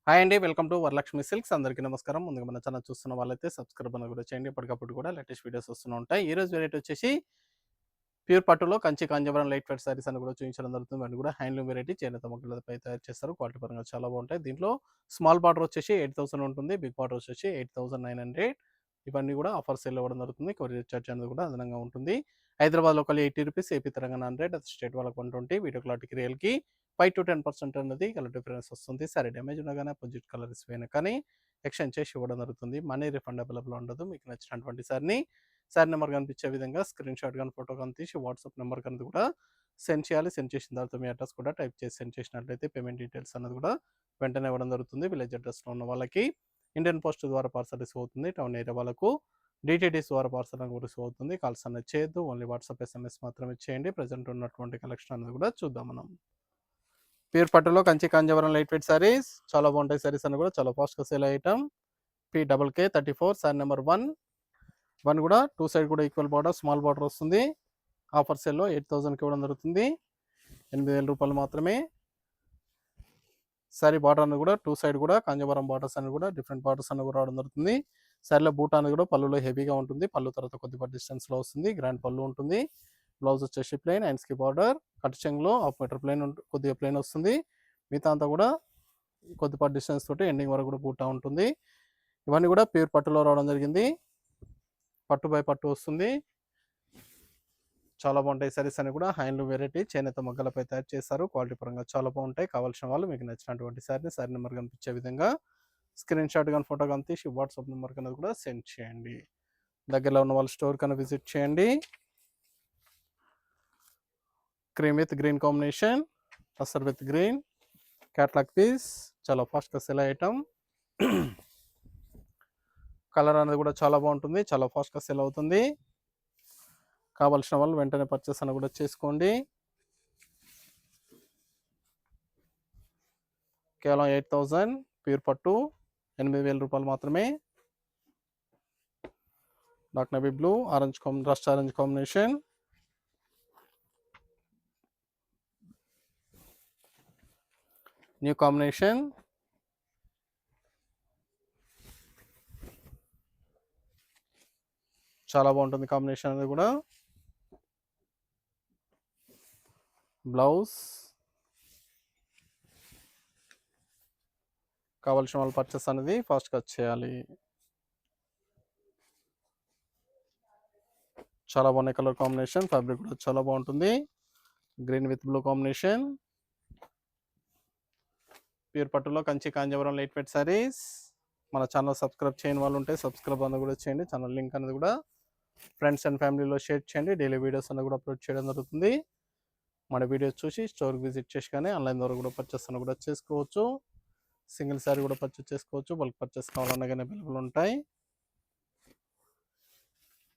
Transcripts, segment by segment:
Hi అండి. Welcome to Varalakshmi silks. అందరికీ నమస్కారం. ముందుగా మన ఛానల్ చూస్తున్న వాళ్ళైతే సబ్స్క్రైబ్ అనేది కూడా చేయండి. ఎప్పటికప్పుడు కూడా లేటెస్ట్ వీడియోస్ వస్తూనే ఉంటాయి. ఈ రోజు వెరైటీ వచ్చేసి ప్యూర్ పట్టులో కంచి కాంజీవరం లైట్ వెయిట్ సారీస్ అని కూడా చూపించడం జరుగుతుంది. అవి కూడా హ్యాండ్లూమ్ వెరైటీ చేనేత మొగ్గలపై తయారు చేస్తారు. క్వాలిటీ పరంగా చాలా బాగుంటాయి. దీంట్లో స్మాల్ బార్డర్ వచ్చేసి 8000 ఉంటుంది. బిగ్ బార్డర్ వచ్చేసి 8900. ఇవన్నీ కూడా ఆఫర్ సేల్ ఇవ్వడం జరుగుతుంది. కొరియర్ చార్జ్ అనేది కూడా అదనంగా ఉంటుంది. హైదరాబాద్లో ఒక 80 రూపీస్, ఏపీ తెలంగాణ 100, అది స్టేట్ వాళ్ళకి 120. వీడియో క్లారిటీకి రియల్కి 5 to 10% అనేది కలర్ డిఫరెన్స్ వస్తుంది. సరే డ్యామేజ్ ఉన్నా కానీ అపోజిట్ కలర్ ఇసిపోయినా కానీ ఎక్స్చేంజ్ చేసి ఇవ్వడం జరుగుతుంది. మనీ రిఫండ్ అవైలబుల్ ఉండదు. మీకు నచ్చినటువంటి సారీ నెంబర్ కనిపించే విధంగా స్క్రీన్ షాట్ కానీ ఫోటో కానీ తీసి వాట్సాప్ నెంబర్ కనుక కూడా సెండ్ చేయాలి. సెండ్ చేసిన తర్వాత మీ అడ్రస్ కూడా టైప్ చేసి సెండ్ చేసినట్లయితే పేమెంట్ డీటెయిల్స్ అన్నది కూడా వెంటనే ఇవ్వడం జరుగుతుంది. విలేజ్ అడ్రస్లో ఉన్న వాళ్ళకి ఇండియన్ పోస్ట్ ద్వారా పార్సల్ రిసీవ్ అవుతుంది. టౌన్ ఏరియా వాళ్ళకు డిటిడిస్ ద్వారా పార్సల్ అనేది రిసీవ్ అవుతుంది. కాల్స్ అనేది చేయొద్దు. ఓన్లీ వాట్సాప్ ఎస్ఎంఎస్ మాత్రమే చేయండి. ప్రజెంట్ ఉన్నటువంటి కలెక్షన్ అనేది కూడా చూద్దాం మనం. ప్యూర్ పట్టులో కంచి కాంజీవరం లైట్ వెయిట్ సారీస్ చాలా బాగుంటాయి. సారీస్ అని కూడా చాలా ఫాస్ట్గా sale item. PKK34 sorry number 1 కూడా టూ సైడ్ కూడా ఈక్వల్ బార్డర్, స్మాల్ బార్డర్ వస్తుంది. ఆఫర్ సేల్లో 8000కి ఇవ్వడం జరుగుతుంది. 8000 రూపాయలు మాత్రమే. సారీ బార్డర్ అనేది కూడా టూ సైడ్ కూడా కాంజీవరం బార్డర్స్ అని కూడా డిఫరెంట్ బార్డర్స్ అని కూడా రావడం జరుగుతుంది. సారీలో బూటా అనేది కూడా పళ్ళులో హెవీగా ఉంటుంది. పళ్ళు తర్వాత కొద్దిగా డిస్టెన్స్లో వస్తుంది. గ్రాండ్ పళ్ళు ఉంటుంది. బ్లౌజ్ వచ్చేసి ప్లెయిన్, హ్యాండ్స్కి బార్డర్, కట్ చెంగ్లో 1/2 మీటర్ ప్లెయిన్ కొద్దిగా ప్లెయిన్ వస్తుంది. మిగతా అంతా కూడా కొద్దిపాటి డిస్టెన్స్ తోటి ఎండింగ్ వరకు కూడా బూటా ఉంటుంది. ఇవన్నీ కూడా ప్యూర్ పట్టులో రావడం జరిగింది. పట్టు బై పట్టు వస్తుంది. చాలా బాగుంటాయి. సారీస్ అని కూడా హ్యాండ్లూమ్ వెరైటీ చేనేత మొగ్గలపై తయారు చేస్తారు. క్వాలిటీ పరంగా చాలా బాగుంటాయి. కావాల్సిన వాళ్ళు మీకు నచ్చినటువంటి సారీ నెంబర్ కనిపించే విధంగా స్క్రీన్ షాట్ కానీ ఫోటో కానీ తీసి వాట్సాప్ నెంబర్ కన్నా కూడా సెండ్ చేయండి. దగ్గరలో ఉన్న వాళ్ళ స్టోర్ కన్నా విజిట్ చేయండి. Cream with green combination, tussar with green, catalogue piece, చాలా ఫాస్ట్గా సెల్ ఐటమ్. కలర్ అనేది కూడా చాలా బాగుంటుంది. చాలా ఫాస్ట్గా సెల్ అవుతుంది. కావాల్సిన వాళ్ళు వెంటనే పర్చేస్ అని కూడా చేసుకోండి. కేవలం 8000 ప్యూర్ పట్టు, 8000 రూపాయలు మాత్రమే. Dark navy blue, rust orange combination, new combination. చాలా బాగుంటుంది కాంబినేషన్ అనేది కూడా. బ్లౌజ్ కావాల్సిన వాళ్ళు పర్చేస్ అనేది ఫాస్ట్గా చేయాలి. చాలా బాగున్నాయి కలర్ కాంబినేషన్. ఫ్యాబ్రిక్ కూడా చాలా బాగుంటుంది. Green with blue combination. Pure పట్టులో కంచి కాంజీవరం లైట్ వెయిట్ సారీస్. మన ఛానల్ సబ్స్క్రైబ్ చేయని వాళ్ళు ఉంటే సబ్స్క్రైబ్ అనేది కూడా చేయండి. ఛానల్ లింక్ అనేది కూడా ఫ్రెండ్స్ అండ్ ఫ్యామిలీలో షేర్ చేయండి. డైలీ వీడియోస్ అనేది కూడా అప్లోడ్ చేయడం జరుగుతుంది. మన వీడియోస్ చూసి స్టోర్కి విజిట్ చేసి కానీ ఆన్లైన్ ద్వారా కూడా పర్చేస్ అని కూడా చేసుకోవచ్చు. సింగిల్ సారీ కూడా పర్చేస్ చేసుకోవచ్చు. బల్క్ పర్చేస్ కావాలన్నా కానీ అవైలబుల్ ఉంటాయి.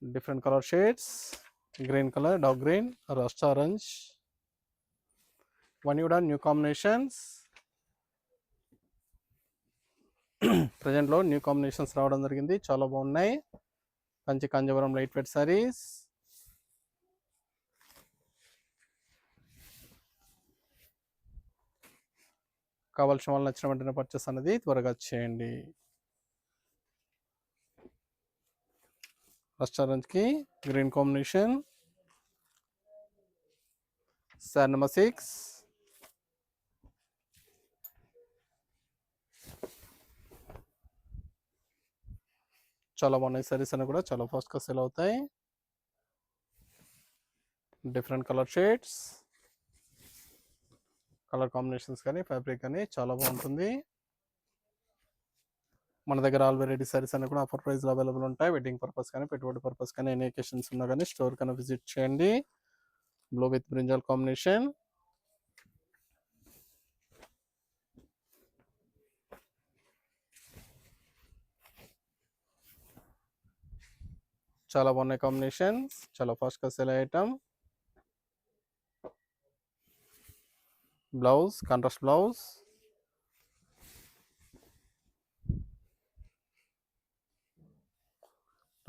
Different colour shades, green colour, dark green, rust orange, ఇవన్నీ కూడా న్యూ కాంబినేషన్స్. ప్రజెంట్లో న్యూ కాంబినేషన్స్ రావడం జరిగింది. చాలా బాగున్నాయి. Kanchi Kanjeevaram light weight saris. కావాల్సిన వాళ్ళు నచ్చిన వెంటనే పర్చేస్ అనేది త్వరగా చేయండి. రస్ట్ ఆరెంజ్కి గ్రీన్ కాంబినేషన్, సారీ నెంబర్ 6. చాలా బాగున్నాయి. సారీస్ అని కూడా చాలా ఫాస్ట్గా సేల్ అవుతాయి. Different colour shades, colour combinations కానీ ఫ్యాబ్రిక్ కానీ చాలా బాగుంటుంది. మన దగ్గర ఆల్ వెరైటీ సారీస్ అన్ని కూడా ఆఫర్ ప్రైస్లో అవైలబుల్ ఉంటాయి. వెడ్డింగ్ పర్పస్ కానీ పెట్టుబడి పర్పస్ కానీ ఎనీ ఒకేషన్స్ ఉన్నా కానీ స్టోర్ కన్నా విజిట్ చేయండి. బ్లూ విత్ బ్రింజాల్ కాంబినేషన్, చాలా బాగున్నాయి కాంబినేషన్స్. చాలా ఫాస్ట్గా sale item. Blouse contrast blouse,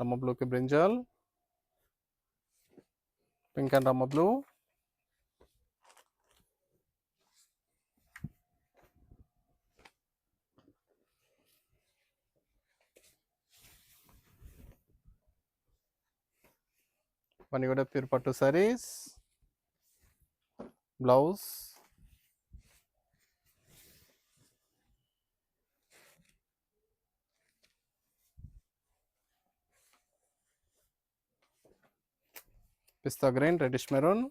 రమ్మ బ్లూకి బ్రింజాల్, పింక్ అండ్ రమ్మ బ్లూ, ఇవన్నీ కూడా ప్యూర్ పట్టు saris. Blouse, pista green, reddish maroon.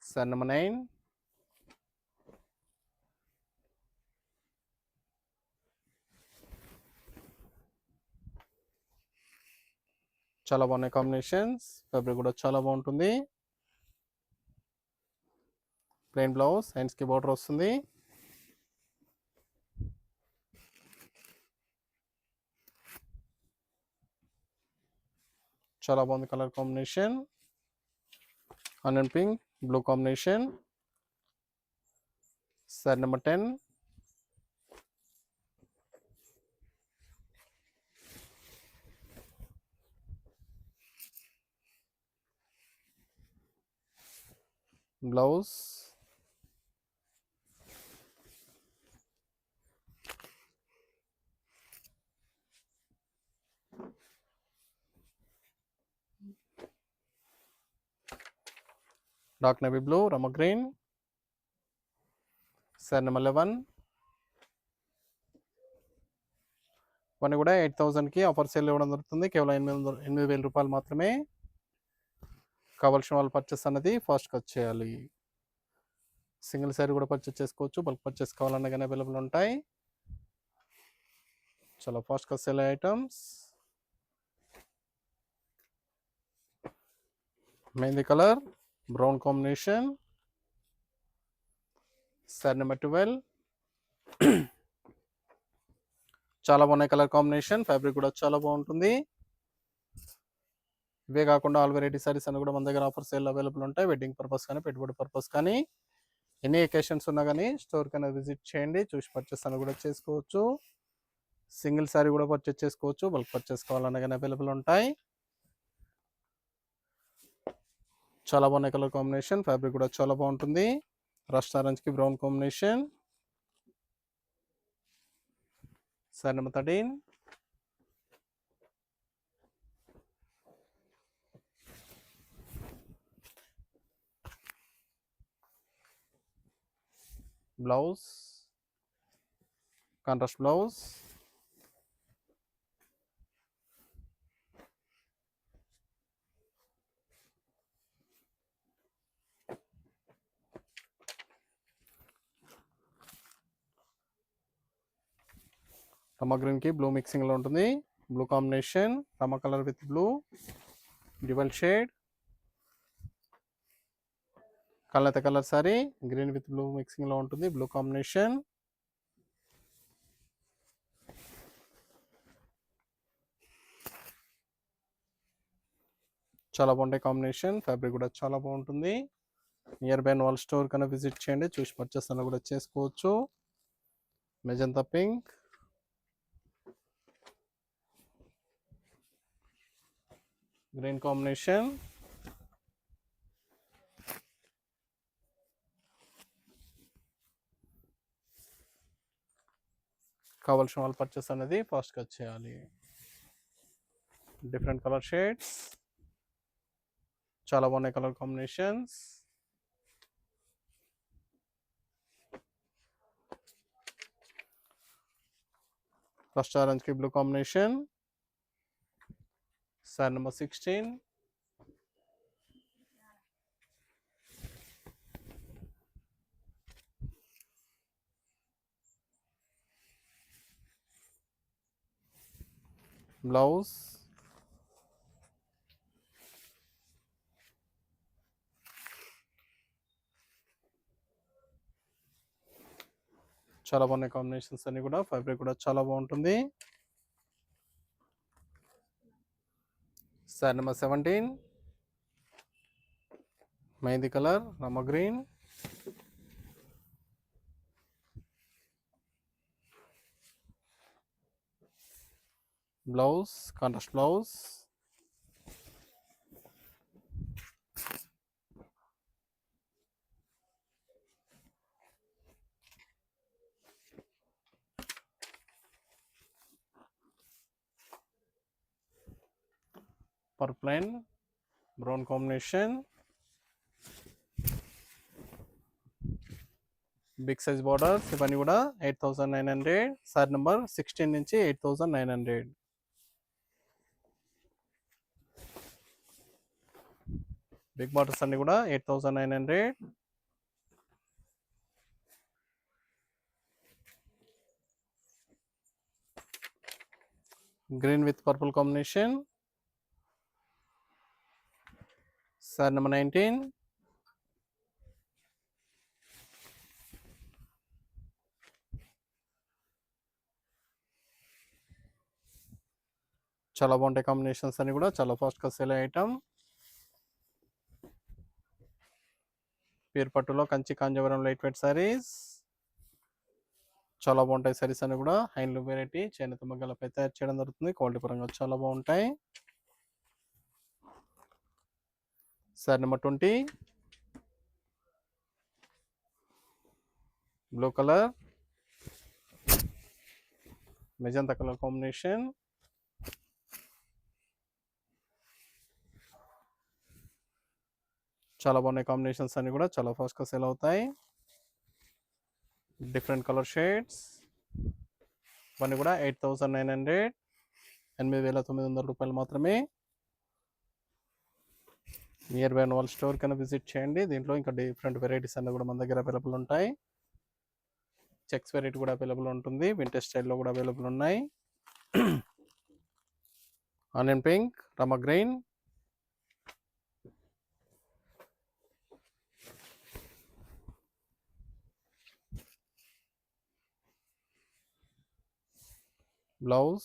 Sari number 9. చాలా బాగున్నాయి కాంబినేషన్స్. ఫ్యాబ్రిక్ కూడా చాలా బాగుంటుంది. ప్లెయిన్ బ్లౌజ్, హ్యాండ్స్కి బార్డర్ వస్తుంది. చాలా బాగుంది colour combination. Onion pink, blue combination. Sari number 10. Blouse, dark navy blue, Rama green. Sorry number 11. ఇవన్నీ కూడా 8,000కి ఆఫర్ సేల్ ఇవ్వడం జరుగుతుంది. కేవలం 8,000 రూపాయలు మాత్రమే. కావాల్సిన వాళ్ళు పర్చేస్ అనేది ఫాస్ట్గా వచ్చేయాలి. సింగిల్ శారీ కూడా పర్చేస్ చేసుకోవచ్చు. బల్క్ పర్చేస్ కావాలన్నా కానీ అవైలబుల్ ఉంటాయి. చాలా ఫాస్ట్గా సేల్ అయ్యే items. Mehndi colour, brown combination. Sari number 12. చాలా బాగున్నాయి కలర్ కాంబినేషన్. ఫ్యాబ్రిక్ కూడా చాలా బాగుంటుంది. ఇవే కాకుండా ఆల్ వెరైటీ సారీస్ అని కూడా మన దగ్గర ఆఫర్ సేల్ అవైలబుల్ ఉంటాయి. వెడ్డింగ్ పర్పస్ కానీ, పెట్టుబడి పర్పస్ కానీ, ఎన్ని ఎకేషన్స్ ఉన్నా కానీ స్టోర్ కన్నా విజిట్ చేయండి. చూసి పర్చేస్ అని కూడా చేసుకోవచ్చు. సింగిల్ శారీ కూడా పర్చేస్ చేసుకోవచ్చు. బల్క్ పర్చేస్ కావాలన్నా కానీ అవైలబుల్ ఉంటాయి. చాలా బాగున్నాయి కలర్ కాంబినేషన్. ఫ్యాబ్రిక్ కూడా చాలా బాగుంటుంది. రస్ట్ ఆరెంజ్కి brown combination. Sari number 13. Blouse, contrast blouse. రమ గ్రీన్కి బ్లూ మిక్సింగ్లో ఉంటుంది. బ్లూ కాంబినేషన్, రమ colour with blue, dual shade. కలత colour sari, green with blue మిక్సింగ్లో ఉంటుంది. Blue combination. చాలా బాగుంటాయి కాంబినేషన్. ఫ్యాబ్రిక్ కూడా చాలా బాగుంటుంది. నియర్ బై వాళ్ళ స్టోర్ కన్నా విజిట్ చేయండి. చూసి పర్చేస్ అన్న కూడా చేసుకోవచ్చు. Magenta pink, green combination. కావాల్సిన వాళ్ళు పర్చేస్ అనేది ఫాస్ట్గా చేయాలి. డిఫరెంట్ కలర్ షేడ్స్, చాలా బాగున్నాయి కలర్ కాంబినేషన్స్. ఫస్ట్ ఆరెంజ్కి blue combination. Sari number 16. Blouse, చాలా బాగున్నాయి కాంబినేషన్స్ అన్ని కూడా. ఫ్యాబ్రిక్ కూడా చాలా బాగుంటుంది. సారీ నెంబర్ 17. మెహందీ కలర్, రమ green. Blouse, contrast blouse. Purple and brown combination, big size borders ఇవన్నీ కూడా 8900. సారీ నెంబర్ 16 నుంచి 8900. బిగ్ బార్డర్స్ అన్ని కూడా 8900. Green with purple combination, sari number 19. చాలా బాగుంటాయి కాంబినేషన్స్ అన్ని కూడా, చాలా ఫాస్ట్గా సేల్ అయ్యే ఐటమ్. ప్యూర్ పట్టులో కంచి కాంజీవరం లైట్ వెయిట్ సారీస్, చాలా బాగుంటాయి సారీస్ అన్ని కూడా. హ్యాండ్లూమ్ వెరైటీ చేనేత మగ్గాలపై తయారు చేయడం జరుగుతుంది. క్వాలిటీ పరంగా చాలా బాగుంటాయి. Sorry number 20, blue colour magenta colour combination, చాలా బాగున్నాయి కాంబినేషన్స్ అన్ని కూడా, చాలా ఫాస్ట్గా సేల్ అవుతాయి. డిఫరెంట్ కలర్ షేడ్స్ ఇవన్నీ కూడా 8900, 8900 రూపాయలు మాత్రమే. నియర్ బై వాళ్ళ స్టోర్ కన్నా విజిట్ చేయండి. దీంట్లో ఇంకా డిఫరెంట్ వెరైటీస్ అన్నీ కూడా మన దగ్గర అవైలబుల్ ఉంటాయి. చెక్స్ వెరైటీ కూడా అవైలబుల్ ఉంటుంది, వింటేజ్ స్టైల్లో కూడా అవైలబుల్ ఉన్నాయి. Onion pink, Rama green, blouse,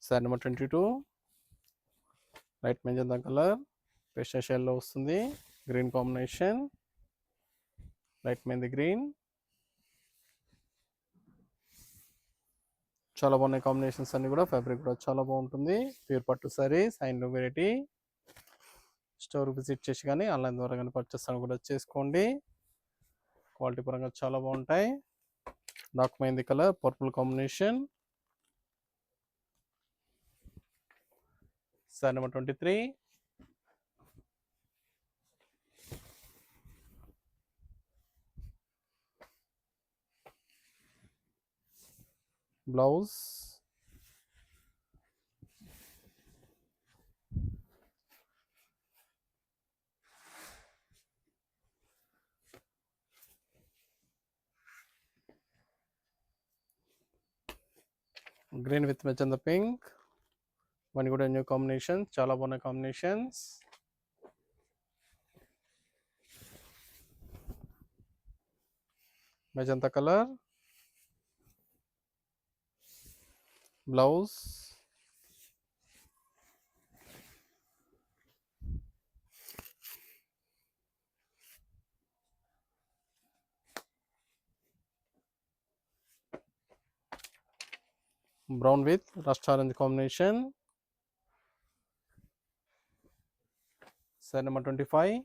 sorry number 22, light magenta colour pastel షేడ్లో వస్తుంది. Green combination, light mehndi green, చాలా బాగున్నాయి కాంబినేషన్స్ అన్ని కూడా. ఫ్యాబ్రిక్ కూడా చాలా బాగుంటుంది. ప్యూర్ పట్టు saris, handloom variety. Store visit చేసి కానీ ఆన్లైన్ ద్వారా కానీ పర్చేస్ కూడా చేసుకోండి. క్వాలిటీ పరంగా చాలా బాగుంటాయి. Dark mehndi colour purple combination, sari number 23, blouse, green with magenta pink ఇవన్నీ కూడా న్యూ కాంబినేషన్స్, చాలా బాగున్నాయి combinations. Magenta colour, blouse, brown with rust orange combination, sari number 25,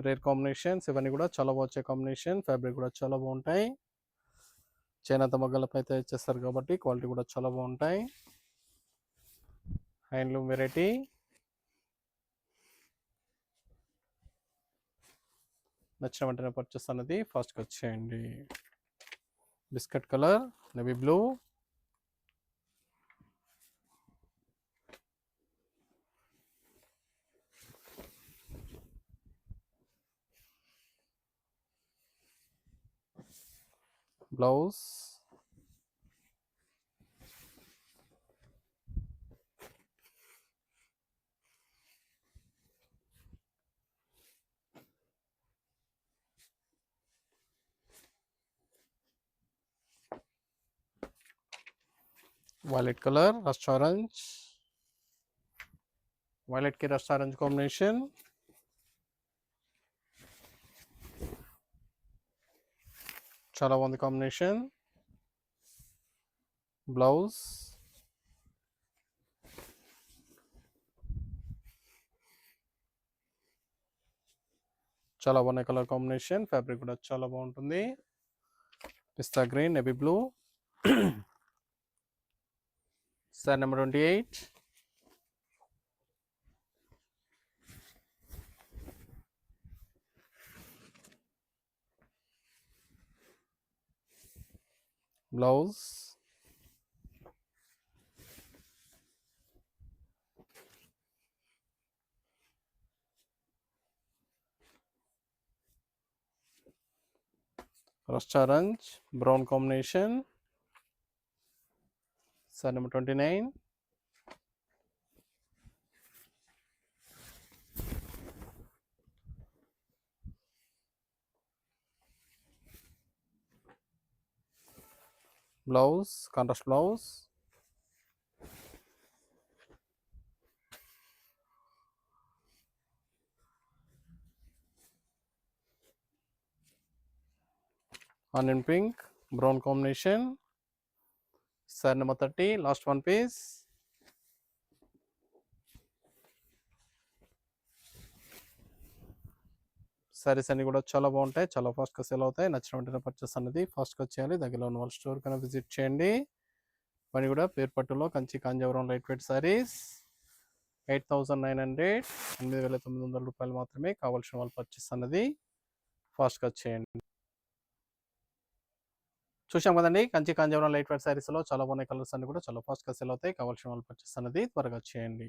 rare combinations ఇవన్నీ కూడా చాలా బాగా కాంబినేషన్. ఫ్యాబ్రిక్ కూడా చాలా బాగుంటాయి. చేనేత మగ్గలపై తయారు చేస్తారు కాబట్టి క్వాలిటీ కూడా చాలా బాగుంటాయి. హ్యాండ్లూమ్ వెరైటీ, నచ్చిన వెంటనే పర్చేస్ అనేది ఫాస్ట్గా వచ్చేయండి. Biscuit colour, navy blue, blouse, violet colour rust orange, violet కి రస్ట్ ఆరెంజ్ కాంబినేషన్, చాలా బాగుంది కాంబినేషన్. బ్లౌజ్, చాలా బాగున్నాయి కలర్ కాంబినేషన్. ఫ్యాబ్రిక్ కూడా చాలా బాగుంటుంది. Pista green, navy blue. Sari number 28. Blouse, rust orange brown combination. Sari number 29. Blouse, contrast blouse. Onion pink brown combination. Sari number 30, last one piece. Saris అన్ని కూడా చాలా బాగుంటాయి, చాలా ఫాస్ట్గా సేల్ అవుతాయి. నచ్చిన వెంటనే పర్చేస్ అనేది ఫాస్ట్గా చేయాలి. దగ్గరలో ఉన్న వాళ్ళ స్టోర్ కన్నా విజిట్ చేయండి. పని కూడా పేరు పట్టులో కంచి కాంజీవరం లైట్ వెయిట్ సారీస్ 8,900, 8,900 రూపాయలు మాత్రమే. కావాల్సిన వాళ్ళు పర్చేస్ అన్నది ఫాస్ట్గా చేయండి. చూసాం కదండి, కంచి కాంజీవరం లైట్ వెయిట్ సారీస్లో చాలా బాగున్నాయి. కలర్స్ అన్ని కూడా చాలా ఫాస్ట్గా సేల్ అవుతాయి. కావాల్సిన వాళ్ళు పర్చేస్ అనేది త్వరగా చేయండి.